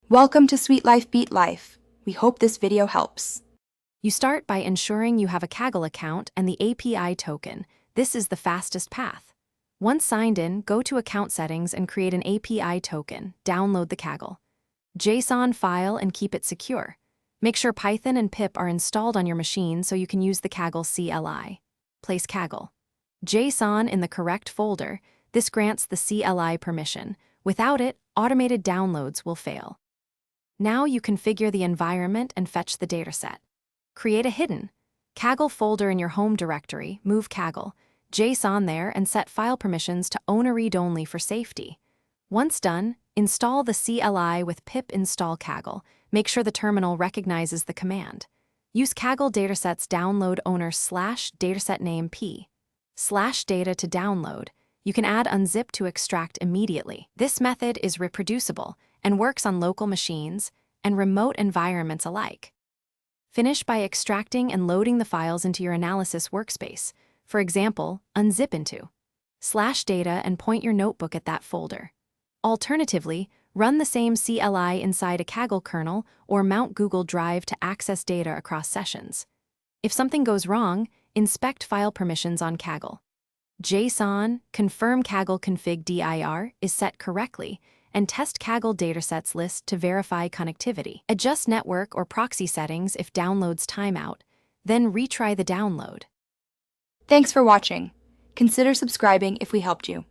Welcome to Sweet Life Beat Life. We hope this video helps. You start by ensuring you have a Kaggle account and the API token. This is the fastest path. Once signed in, go to Account Settings and create an API token. Download the Kaggle JSON file and keep it secure. Make sure Python and pip are installed on your machine so you can use the Kaggle CLI. Place Kaggle JSON in the correct folder. This grants the CLI permission. Without it, automated downloads will fail. Now you configure the environment and fetch the dataset. Create a hidden Kaggle folder in your home directory, move Kaggle JSON there, and set file permissions to owner read only for safety. Once done, install the CLI with pip install Kaggle. Make sure the terminal recognizes the command. Use Kaggle datasets download owner /dataset name p/data to download. You can add unzip to extract immediately. This method is reproducible and works on local machines and remote environments alike. Finish by extracting and loading the files into your analysis workspace. For example, unzip into /data and point your notebook at that folder. Alternatively, run the same CLI inside a Kaggle kernel or mount Google Drive to access data across sessions. If something goes wrong, inspect file permissions on Kaggle JSON, confirm Kaggle config dir is set correctly, and test Kaggle datasets list to verify connectivity. Adjust network or proxy settings if downloads timeout, then retry the download. Thanks for watching. Consider subscribing if we helped you.